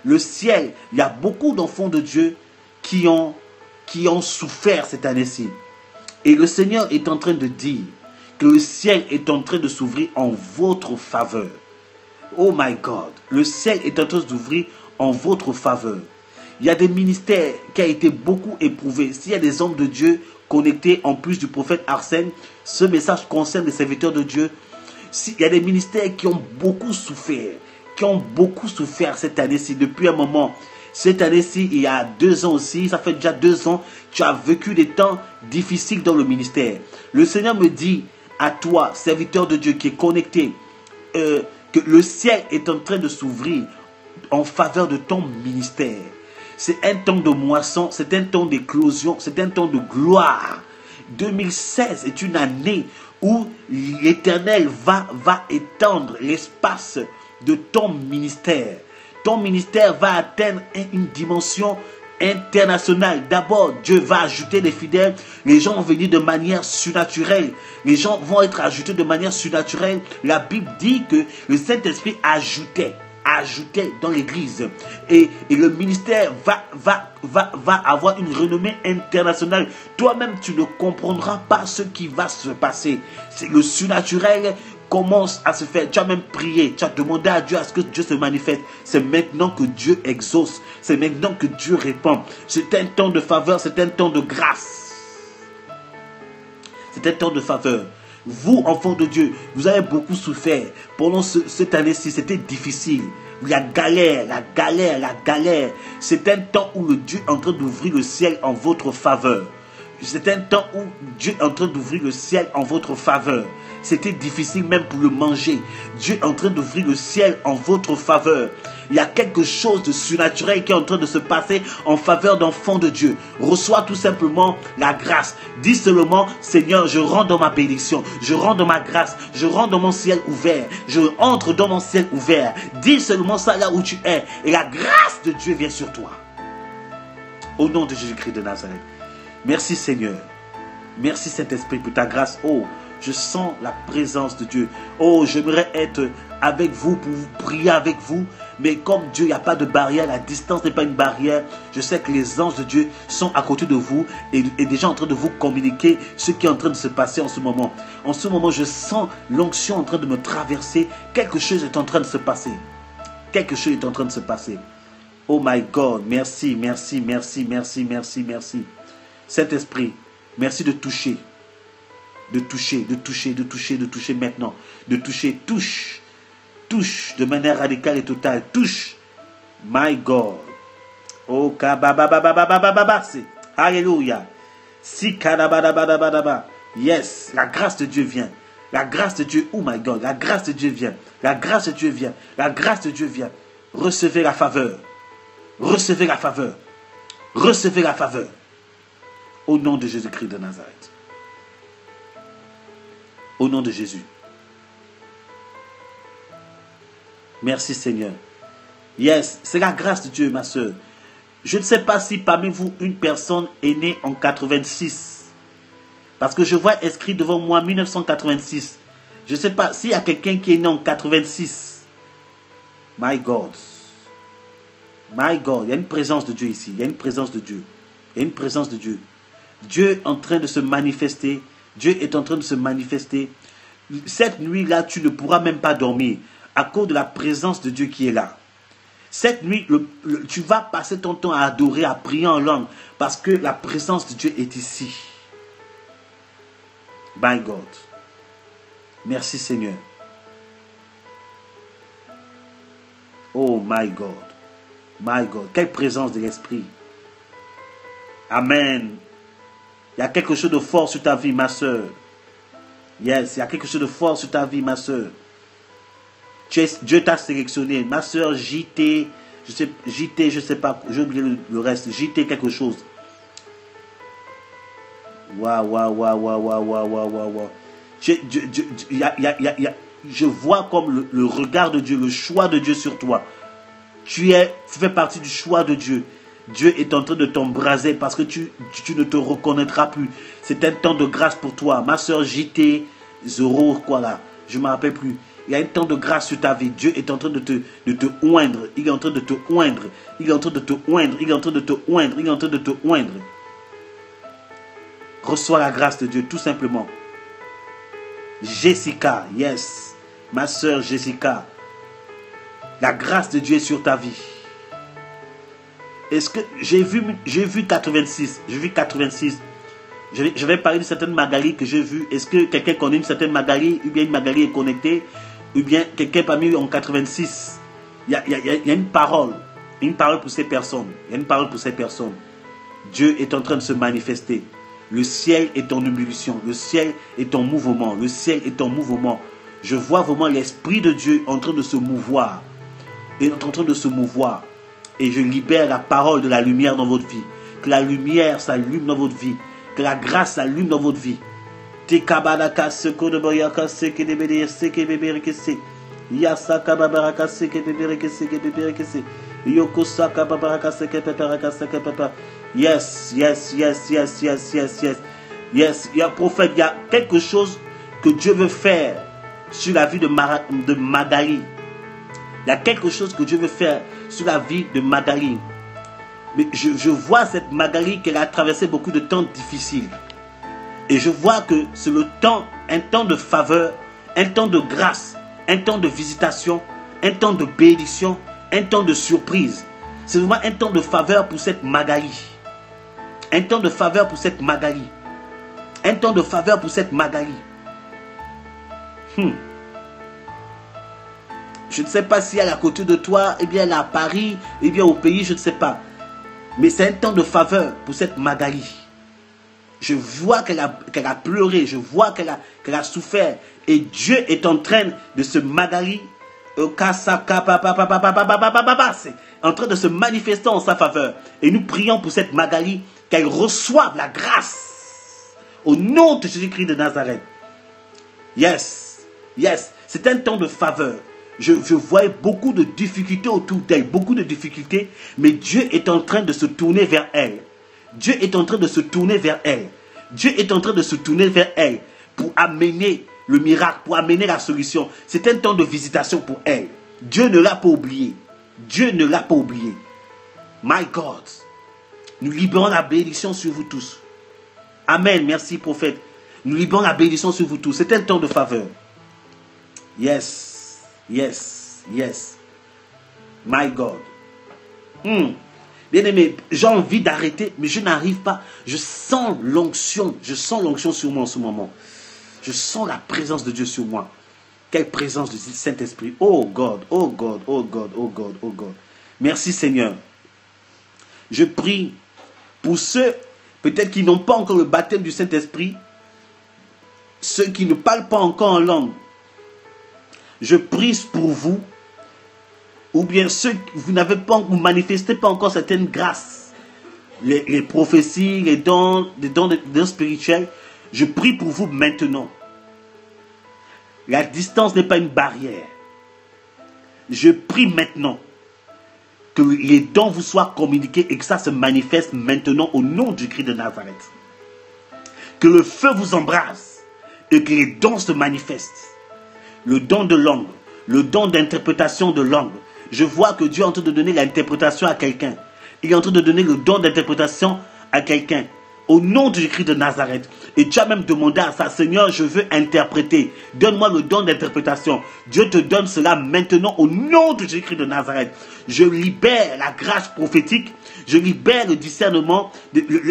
Speaker 1: Le ciel, il y a beaucoup d'enfants de Dieu qui ont souffert cette année-ci. Et le Seigneur est en train de dire que le ciel est en train de s'ouvrir en votre faveur. Oh my God, le ciel est en train de s'ouvrir en votre faveur. Il y a des ministères qui ont été beaucoup éprouvés. S'il y a des hommes de Dieu connectés en plus du prophète Arsène, ce message concerne les serviteurs de Dieu. Il y a des ministères qui ont beaucoup souffert, cette année-ci, depuis un moment. Cette année-ci, il y a 2 ans aussi, ça fait déjà 2 ans, tu as vécu des temps difficiles dans le ministère. Le Seigneur me dit à toi, serviteur de Dieu qui est connecté, que le ciel est en train de s'ouvrir en faveur de ton ministère. C'est un temps de moisson, c'est un temps d'éclosion, c'est un temps de gloire. 2016 est une année où l'Éternel va étendre l'espace de ton ministère. Ton ministère va atteindre une dimension internationale. D'abord, Dieu va ajouter les fidèles. Les gens vont venir de manière surnaturelle. Les gens vont être ajoutés de manière surnaturelle. La Bible dit que le Saint-Esprit ajoutait dans l'église. Et le ministère va avoir une renommée internationale. Toi-même, tu ne comprendras pas ce qui va se passer. C'est le surnaturel commence à se faire. Tu as même prié, tu as demandé à Dieu à ce que Dieu se manifeste. C'est maintenant que Dieu exauce. C'est maintenant que Dieu répond. C'est un temps de faveur, c'est un temps de grâce. C'est un temps de faveur. Vous, enfants de Dieu, vous avez beaucoup souffert. Pendant cette année-ci, c'était difficile. La galère. C'est un temps où le Dieu est en train d'ouvrir le ciel en votre faveur. C'est un temps où Dieu est en train d'ouvrir le ciel en votre faveur. C'était difficile même pour le manger. Dieu est en train d'ouvrir le ciel en votre faveur. Il y a quelque chose de surnaturel qui est en train de se passer en faveur d'enfants de Dieu. Reçois tout simplement la grâce. Dis seulement, Seigneur, je rentre dans ma bénédiction. Je rentre dans ma grâce. Je rentre dans mon ciel ouvert. Je entre dans mon ciel ouvert. Dis seulement ça là où tu es. Et la grâce de Dieu vient sur toi. Au nom de Jésus-Christ de Nazareth. Merci Seigneur. Merci Saint-Esprit pour ta grâce. Oh, je sens la présence de Dieu. Oh, j'aimerais être avec vous pour vous prier avec vous. Mais comme Dieu, il n'y a pas de barrière, la distance n'est pas une barrière. Je sais que les anges de Dieu sont à côté de vous et déjà en train de vous communiquer ce qui est en train de se passer en ce moment. En ce moment, je sens l'onction en train de me traverser. Quelque chose est en train de se passer. Quelque chose est en train de se passer. Oh my God, merci. Saint-Esprit, merci de toucher. De toucher maintenant. Touche de manière radicale et totale. Touche. My God. Oh, Alléluia. Yes, la grâce de Dieu vient. La grâce de Dieu, oh my God, la grâce de Dieu vient. La grâce de Dieu vient. La grâce de Dieu vient. Recevez la faveur. Recevez la faveur. Recevez la faveur. Au nom de Jésus-Christ de Nazareth. Au nom de Jésus. Merci Seigneur. Yes, c'est la grâce de Dieu, ma soeur. Je ne sais pas si parmi vous, une personne est née en 86. Parce que je vois inscrit devant moi 1986. Je ne sais pas s'il y a quelqu'un qui est né en 86. My God. My God. Il y a une présence de Dieu ici. Il y a une présence de Dieu. Il y a une présence de Dieu. Dieu est en train de se manifester. Dieu est en train de se manifester. Cette nuit-là, tu ne pourras même pas dormir à cause de la présence de Dieu qui est là. Cette nuit, tu vas passer ton temps à adorer, à prier en langue, parce que la présence de Dieu est ici. My God. Merci Seigneur. Oh my God. My God. Quelle présence de l'Esprit. Amen. Il y a quelque chose de fort sur ta vie, ma soeur. Yes, il y a quelque chose de fort sur ta vie, ma soeur. Dieu t'a sélectionné. Ma soeur, JT, je sais pas, j'ai oublié le reste. JT quelque chose. Waouh. Je vois comme le regard de Dieu, le choix de Dieu sur toi. Tu fais partie du choix de Dieu. Dieu est en train de t'embraser parce que tu ne te reconnaîtras plus. C'est un temps de grâce pour toi. Ma soeur JT, Zoro, quoi là, je ne me rappelle plus. Il y a un temps de grâce sur ta vie. Dieu est en train de te oindre. Il est en train de te oindre. Il est en train de te oindre. Il est en train de te oindre. Il est en train de te oindre. Reçois la grâce de Dieu, tout simplement. Jessica, yes. Ma soeur Jessica. La grâce de Dieu est sur ta vie. Est-ce que j'ai vu 86. J'ai vu 86. Je vais parler de certaines Magali que j'ai vues. Est-ce que quelqu'un connaît une certaine Magali, ou bien une Magali est connectée, ou bien quelqu'un parmi eux en 86. Il y a une parole pour ces personnes. Il y a une parole pour ces personnes. Dieu est en train de se manifester. Le ciel est en ébullition. Le ciel est en mouvement. Le ciel est en mouvement. Je vois vraiment l'Esprit de Dieu en train de se mouvoir. Il est en train de se mouvoir. Et je libère la parole de la lumière dans votre vie. Que la lumière s'allume dans votre vie. Que la grâce s'allume dans votre vie. Yes. Yes, il y a prophète, il y a quelque chose que Dieu veut faire sur la vie de Magali. Il y a quelque chose que Dieu veut faire sur la vie de Magali. Mais je vois cette Magali qu'elle a traversé beaucoup de temps difficiles. Et je vois que c'est un temps de faveur, un temps de grâce, un temps de visitation, un temps de bénédiction, un temps de surprise. C'est vraiment un temps de faveur pour cette Magali. Un temps de faveur pour cette Magali. Un temps de faveur pour cette Magali. Je ne sais pas si elle est à côté de toi, eh bien elle est à Paris, eh bien au pays, je ne sais pas. Mais c'est un temps de faveur pour cette Magali. Je vois qu'elle a pleuré, je vois qu'elle a souffert. Et Dieu est en train de se Magali, en train de se manifester en sa faveur. Et nous prions pour cette Magali, qu'elle reçoive la grâce. Au nom de Jésus-Christ de Nazareth. Yes. C'est un temps de faveur. Je voyais beaucoup de difficultés autour d'elle, beaucoup de difficultés, mais Dieu est en train de se tourner vers elle. Dieu est en train de se tourner vers elle. Dieu est en train de se tourner vers elle pour amener le miracle, pour amener la solution. C'est un temps de visitation pour elle. Dieu ne l'a pas oublié. Dieu ne l'a pas oublié. My God. Nous libérons la bénédiction sur vous tous. Amen. Merci, prophète. Nous libérons la bénédiction sur vous tous. C'est un temps de faveur. Yes. My God. Bien aimé, j'ai envie d'arrêter, mais je n'arrive pas. Je sens l'onction. Je sens l'onction sur moi en ce moment. Je sens la présence de Dieu sur moi. Quelle présence du Saint-Esprit. Oh God. Merci Seigneur. Je prie pour ceux, peut-être qui n'ont pas encore le baptême du Saint-Esprit. ceux qui ne parlent pas encore en langue, je prie pour vous, ou bien ceux que vous n'avez pas, vous manifestez pas encore certaines grâces, les prophéties, les dons spirituels, je prie pour vous maintenant. La distance n'est pas une barrière. Je prie maintenant que les dons vous soient communiqués et que ça se manifeste maintenant au nom du Christ de Nazareth. Que le feu vous embrase et que les dons se manifestent. Le don de langue, le don d'interprétation de langue. Je vois que Dieu est en train de donner l'interprétation à quelqu'un. Il est en train de donner le don d'interprétation à quelqu'un. Au nom du Christ de Nazareth. Et tu as même demandé à ça, Seigneur, je veux interpréter. Donne-moi le don d'interprétation. Dieu te donne cela maintenant au nom de Jésus-Christ de Nazareth. Je libère la grâce prophétique. Je libère le discernement,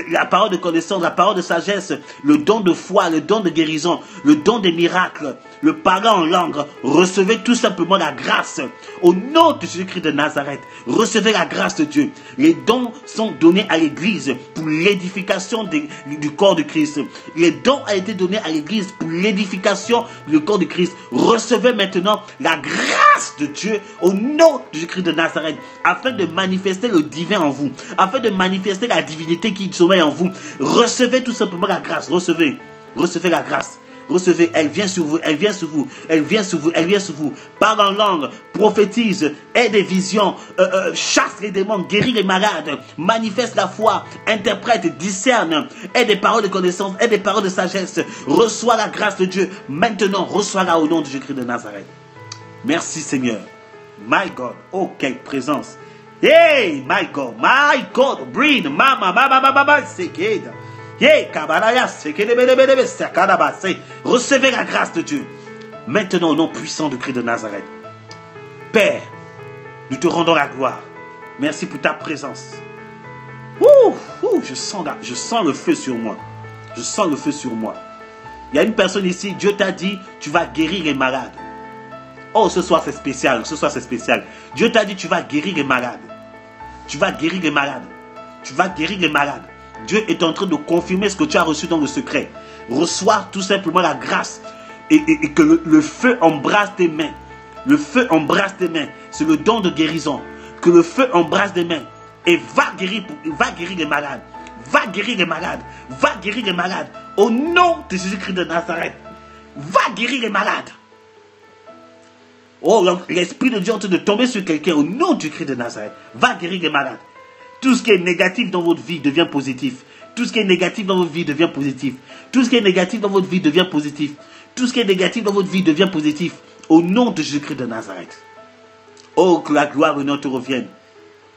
Speaker 1: la parole de connaissance, la parole de sagesse, le don de foi, le don de guérison, le don des miracles, le parler en langue. Recevez tout simplement la grâce. Au nom de Jésus-Christ de Nazareth, recevez la grâce de Dieu. Les dons sont donnés à l'Église pour l'édification du corps de Christ. Les dons ont été donnés à l'Église pour l'édification du corps de Christ. Recevez maintenant la grâce de Dieu au nom de Jésus-Christ de Nazareth, afin de manifester le divin en vous, afin de manifester la divinité qui sommeille en vous. Recevez tout simplement la grâce. Recevez la grâce. Recevez, elle vient sur vous, elle vient sur vous, elle vient sur vous, elle vient sur vous. Parle en langue, prophétise, aie des visions, chasse les démons, guérit les malades, manifeste la foi, interprète, discerne, aie des paroles de connaissance, aie des paroles de sagesse. Reçois la grâce de Dieu. Maintenant, reçois-la au nom de Jésus-Christ de Nazareth. Merci Seigneur. My God, oh quelle présence. Hey, my God, breathe, mama, sekeda. Recevez la grâce de Dieu. Maintenant au nom puissant de Christ de Nazareth. Père, nous te rendons la gloire. Merci pour ta présence. Je sens le feu sur moi. Je sens le feu sur moi. Il y a une personne ici, Dieu t'a dit, tu vas guérir les malades. Oh, ce soir c'est spécial, Dieu t'a dit, tu vas guérir les malades. Tu vas guérir les malades. Tu vas guérir les malades. Dieu est en train de confirmer ce que tu as reçu dans le secret. Reçois tout simplement la grâce et que le feu embrasse tes mains. Le feu embrasse tes mains. C'est le don de guérison. Que le feu embrasse tes mains et va guérir les malades. Va guérir les malades. Va guérir les malades. Au nom de Jésus-Christ de Nazareth. Va guérir les malades. Oh, l'Esprit de Dieu est en train de tomber sur quelqu'un au nom du Christ de Nazareth. Va guérir les malades. Tout ce qui est négatif dans votre vie devient positif. Tout ce qui est négatif dans votre vie devient positif. Tout ce qui est négatif dans votre vie devient positif. Tout ce qui est négatif dans votre vie devient positif. Au nom de Jésus-Christ de Nazareth. Oh, que la gloire et l'honneur te reviennent.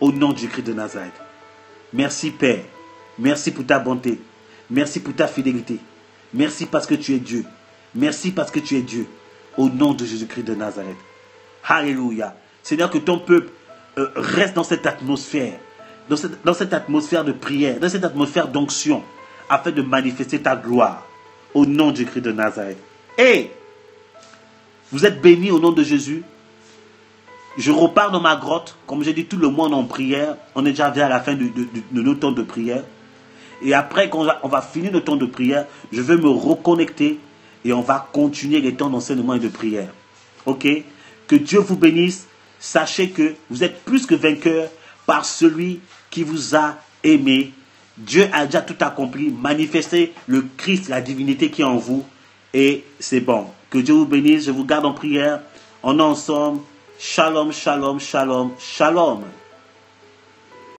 Speaker 1: Au nom de Jésus-Christ de Nazareth. Merci Père. Merci pour ta bonté. Merci pour ta fidélité. Merci parce que tu es Dieu. Merci parce que tu es Dieu. Au nom de Jésus-Christ de Nazareth. Alléluia. Seigneur, que ton peuple reste dans cette atmosphère. Dans cette atmosphère de prière, dans cette atmosphère d'onction, afin de manifester ta gloire, au nom du Christ de Nazareth. Et vous êtes bénis au nom de Jésus. Je repars dans ma grotte, comme j'ai dit, tout le monde en prière. On est déjà vers la fin de nos temps de prière. Et après, quand on va finir le temps de prière, je vais me reconnecter et on va continuer les temps d'enseignement et de prière. Ok? Que Dieu vous bénisse. Sachez que vous êtes plus que vainqueurs par celui qui vous a aimé. Dieu a déjà tout accompli. Manifestez le Christ, la divinité qui est en vous. Et c'est bon. Que Dieu vous bénisse. Je vous garde en prière. On est ensemble. Shalom, shalom, shalom, shalom.